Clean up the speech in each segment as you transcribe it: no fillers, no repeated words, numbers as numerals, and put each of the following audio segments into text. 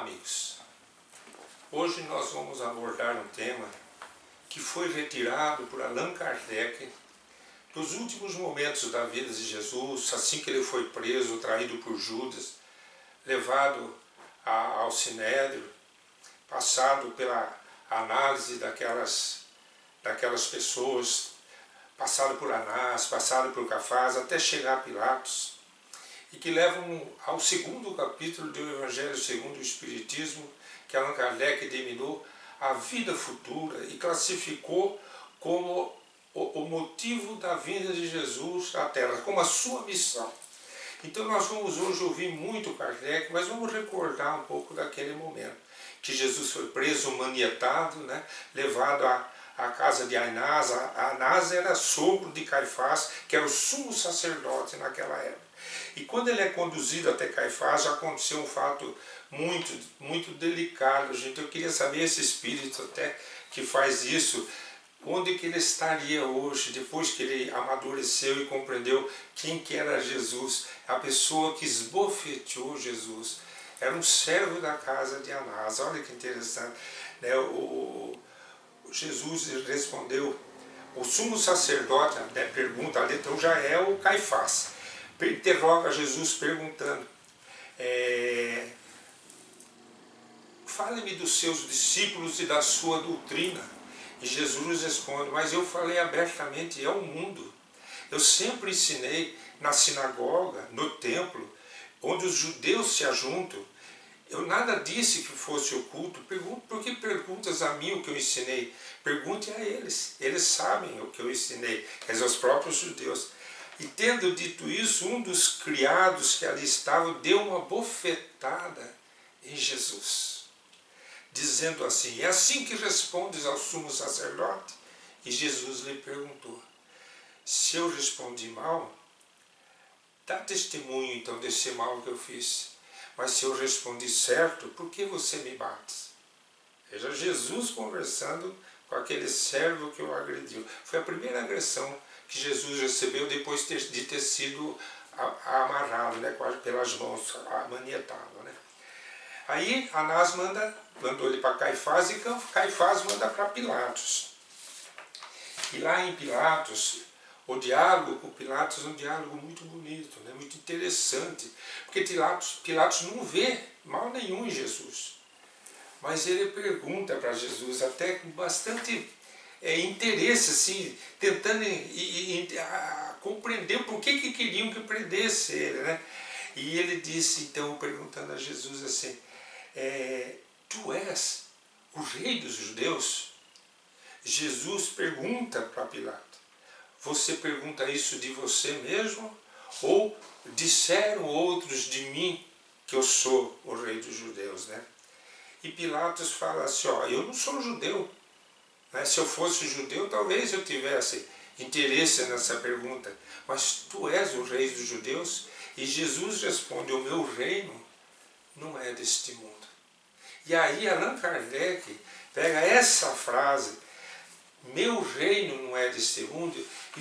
Olá, amigos. Hoje nós vamos abordar um tema que foi retirado por Allan Kardec dos últimos momentos da vida de Jesus, assim que ele foi preso, traído por Judas, levado ao Sinédrio, passado pela análise daquelas pessoas, passado por Anás, passado por Caifás, até chegar a Pilatos, e que levam ao segundo capítulo do Evangelho segundo o Espiritismo, que Allan Kardec denominou a vida futura e classificou como o motivo da vinda de Jesus à Terra, como a sua missão. Então nós vamos hoje ouvir muito Kardec, mas vamos recordar um pouco daquele momento, que Jesus foi preso, manietado, né, levado à casa de Anás. Anás era sogro de Caifás, que era o sumo sacerdote naquela época. E quando ele é conduzido até Caifás, já aconteceu um fato muito delicado, gente. Eu queria saber, esse espírito até que faz isso, onde que ele estaria hoje, depois que ele amadureceu e compreendeu quem que era Jesus, a pessoa que esbofeteou Jesus. Era um servo da casa de Anás. Olha que interessante, né? Jesus respondeu, o sumo sacerdote, né, pergunta, então já é o Caifás, interroga Jesus perguntando, fale-me dos seus discípulos e da sua doutrina. E Jesus responde, mas eu falei abertamente ao mundo. Eu sempre ensinei na sinagoga, no templo, onde os judeus se ajuntam. Eu nada disse que fosse oculto. Por que perguntas a mim o que eu ensinei? Pergunte a eles. Eles sabem o que eu ensinei, quer dizer, os próprios judeus. E tendo dito isso, um dos criados que ali estavam deu uma bofetada em Jesus, dizendo assim, é assim que respondes ao sumo sacerdote? E Jesus lhe perguntou, se eu respondi mal, dá testemunho então desse mal que eu fiz. Mas se eu respondi certo, por que você me bate? Veja, Jesus conversando com aquele servo que o agrediu. Foi a primeira agressão que Jesus recebeu depois de ter sido amarrado, né, pelas mãos, manietado, né? Aí Anás mandou ele para Caifás e Caifás manda para Pilatos. E lá em Pilatos, o diálogo com Pilatos é um diálogo muito bonito, né, muito interessante, porque Pilatos não vê mal nenhum em Jesus. Mas ele pergunta para Jesus, até com bastante interesse, assim, tentando compreender por que queriam que prendesse ele, né? E ele disse, então, perguntando a Jesus assim, tu és o rei dos judeus? Jesus pergunta para Pilatos, você pergunta isso de você mesmo? Ou disseram outros de mim que eu sou o rei dos judeus, né? E Pilatos fala assim, ó, eu não sou judeu, né? Se eu fosse judeu, talvez eu tivesse interesse nessa pergunta, mas tu és o rei dos judeus? E Jesus responde, o meu reino não é deste mundo. E aí Allan Kardec pega essa frase, meu reino não é deste mundo, e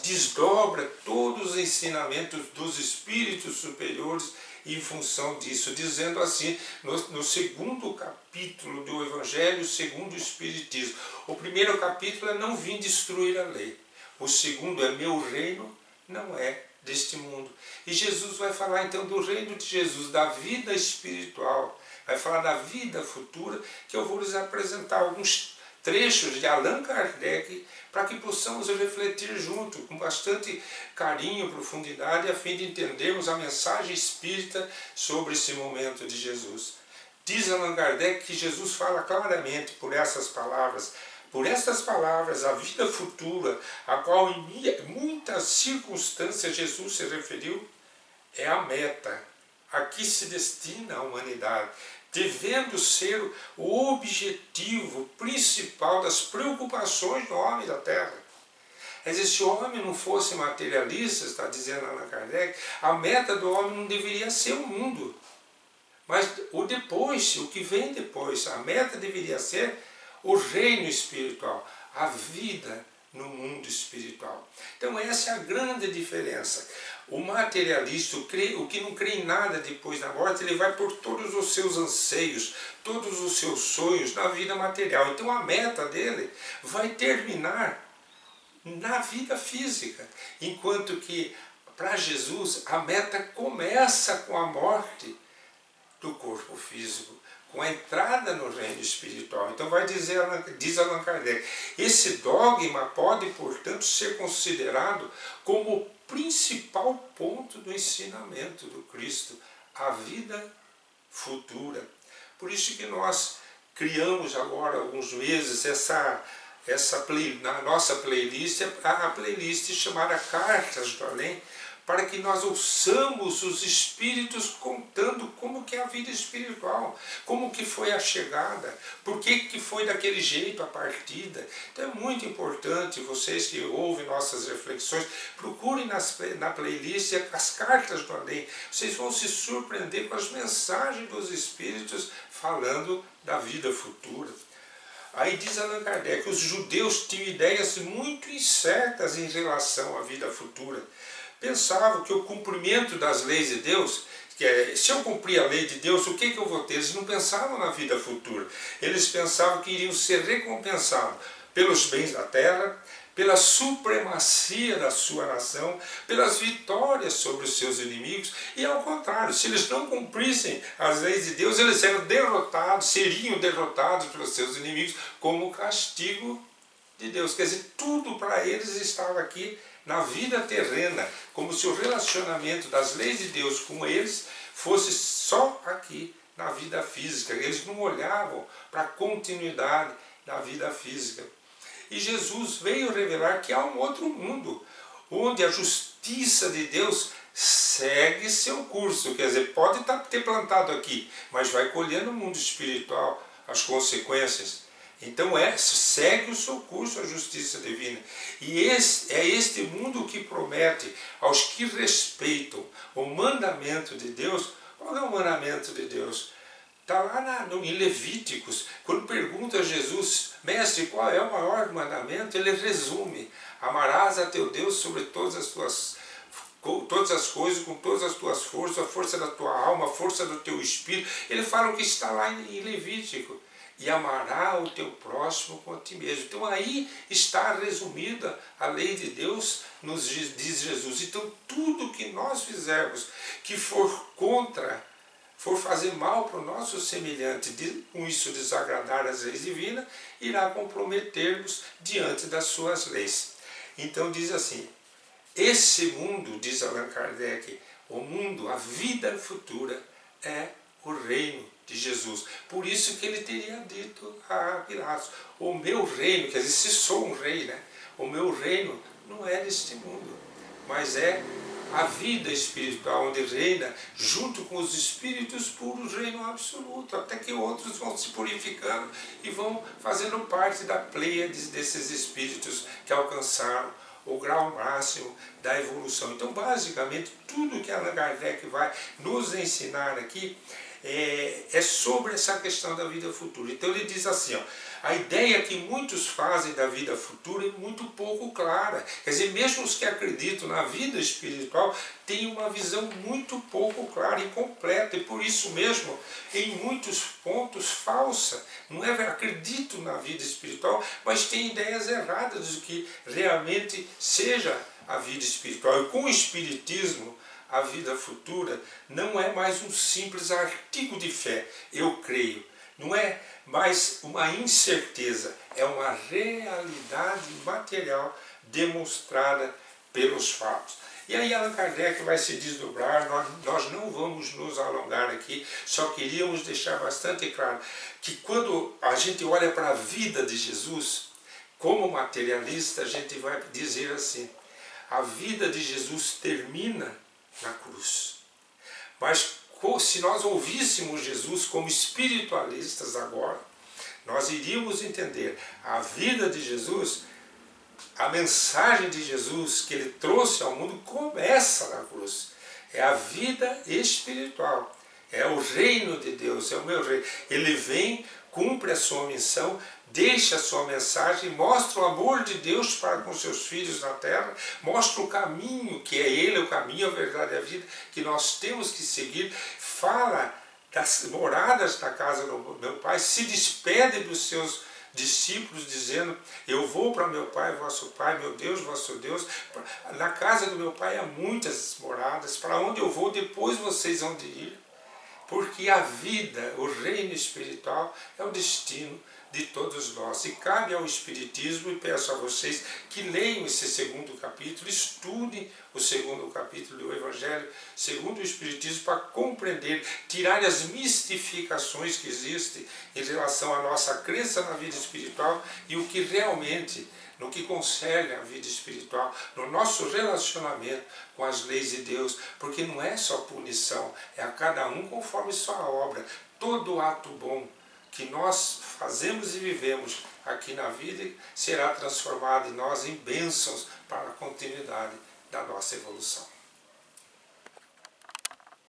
desdobra todos os ensinamentos dos espíritos superiores em função disso, dizendo assim, no segundo capítulo do Evangelho segundo o Espiritismo. O primeiro capítulo é não vim destruir a lei. O segundo é meu reino não é deste mundo. E Jesus vai falar então do reino de Jesus, da vida espiritual, vai falar da vida futura, que eu vou lhes apresentar alguns trechos de Allan Kardec, para que possamos refletir junto, com bastante carinho, profundidade, a fim de entendermos a mensagem espírita sobre esse momento de Jesus. Diz Allan Kardec que Jesus fala claramente por essas palavras, a vida futura, a qual em muitas circunstâncias Jesus se referiu, é a meta, a que se destina a humanidade, devendo ser o objetivo principal das preocupações do homem da Terra. Quer dizer, se o homem não fosse materialista, está dizendo Allan Kardec, a meta do homem não deveria ser o mundo. Mas o que vem depois, a meta deveria ser o reino espiritual, a vida no mundo espiritual. Então essa é a grande diferença. O materialista, o que não crê em nada depois da morte, ele vai por todos os seus anseios, todos os seus sonhos na vida material. Então a meta dele vai terminar na vida física, enquanto que para Jesus a meta começa com a morte do corpo físico, com a entrada no reino espiritual. Então diz Allan Kardec, esse dogma pode, portanto, ser considerado como o principal ponto do ensinamento do Cristo, a vida futura. Por isso que nós criamos agora, há alguns meses, na nossa playlist, a playlist chamada Cartas do Além, para que nós ouçamos os espíritos contando como que é a vida espiritual, como que foi a chegada, por que foi daquele jeito a partida. Então é muito importante, vocês que ouvem nossas reflexões, procurem na playlist as Cartas do Além. Vocês vão se surpreender com as mensagens dos espíritos falando da vida futura. Aí diz Allan Kardec, os judeus tinham ideias muito incertas em relação à vida futura. Pensavam que o cumprimento das leis de Deus, se eu cumprir a lei de Deus, o que eu vou ter? Eles não pensavam na vida futura. Eles pensavam que iriam ser recompensados pelos bens da terra, pela supremacia da sua nação, pelas vitórias sobre os seus inimigos, e ao contrário, se eles não cumprissem as leis de Deus, eles seriam derrotados pelos seus inimigos como castigo de Deus. Quer dizer, tudo para eles estava aqui na vida terrena, como se o relacionamento das leis de Deus com eles fosse só aqui na vida física. Eles não olhavam para a continuidade da vida física. E Jesus veio revelar que há um outro mundo, onde a justiça de Deus segue seu curso. Quer dizer, pode ter plantado aqui, mas vai colher no mundo espiritual as consequências. Então segue o seu curso a justiça divina. E é este mundo que promete aos que respeitam o mandamento de Deus. Qual é o mandamento de Deus? Está lá em Levíticos, quando pergunta a Jesus, mestre, qual é o maior mandamento? Ele resume, amarás a teu Deus sobre todas as coisas, com todas as tuas forças, a força da tua alma, a força do teu espírito. Ele fala o que está lá em Levítico. E amará o teu próximo com a ti mesmo. Então aí está resumida a lei de Deus, nos diz Jesus. Então tudo que nós fizermos que for fazer mal para o nosso semelhante, com isso desagradar as leis divinas, irá comprometer-nos diante das suas leis. Então diz assim, esse mundo, diz Allan Kardec, o mundo, a vida futura é o reino de Jesus. Por isso que ele teria dito a Pilatos, o meu reino, quer dizer, se sou um rei, né? O meu reino não é deste mundo, mas é a vida espiritual, onde reina, junto com os espíritos puros, reino absoluto, até que outros vão se purificando e vão fazendo parte da pleiade desses espíritos que alcançaram o grau máximo da evolução. Então, basicamente, tudo que Allan Kardec vai nos ensinar aqui é sobre essa questão da vida futura. Então ele diz assim, ó, a ideia que muitos fazem da vida futura é muito pouco clara. Quer dizer, mesmo os que acreditam na vida espiritual têm uma visão muito pouco clara e completa, e por isso mesmo, em muitos pontos, falsa. Não é acredito na vida espiritual, mas tem ideias erradas do que realmente seja a vida espiritual. E com o espiritismo, a vida futura não é mais um simples artigo de fé, eu creio. Não é mais uma incerteza, é uma realidade material demonstrada pelos fatos. E aí Allan Kardec vai se desdobrar, nós não vamos nos alongar aqui, só queríamos deixar bastante claro que quando a gente olha para a vida de Jesus, como materialista, a gente vai dizer assim, a vida de Jesus termina na cruz. Mas se nós ouvíssemos Jesus como espiritualistas agora, nós iríamos entender a vida de Jesus, a mensagem de Jesus que ele trouxe ao mundo começa na cruz. É a vida espiritual. É o reino de Deus, é o meu reino. Ele vem, cumpre a sua missão, deixa a sua mensagem, mostra o amor de Deus para com seus filhos na terra, mostra o caminho, que é Ele, o caminho, a verdade e a vida, que nós temos que seguir, fala das moradas da casa do meu Pai, se despede dos seus discípulos dizendo, eu vou para meu Pai, vosso Pai, meu Deus, vosso Deus, na casa do meu Pai há muitas moradas, para onde eu vou depois vocês vão de ir. Porque a vida, o reino espiritual, é o destino de todos nós. E cabe ao Espiritismo, e peço a vocês que leiam esse segundo capítulo, estudem o segundo capítulo do Evangelho, segundo o Espiritismo, para compreender, tirar as mistificações que existem em relação à nossa crença na vida espiritual e o que realmente, no que concerne à vida espiritual, no nosso relacionamento com as leis de Deus, porque não é só punição, é a cada um conforme sua obra. Todo ato bom que nós fazemos e vivemos aqui na vida será transformado em nós em bênçãos para a continuidade da nossa evolução.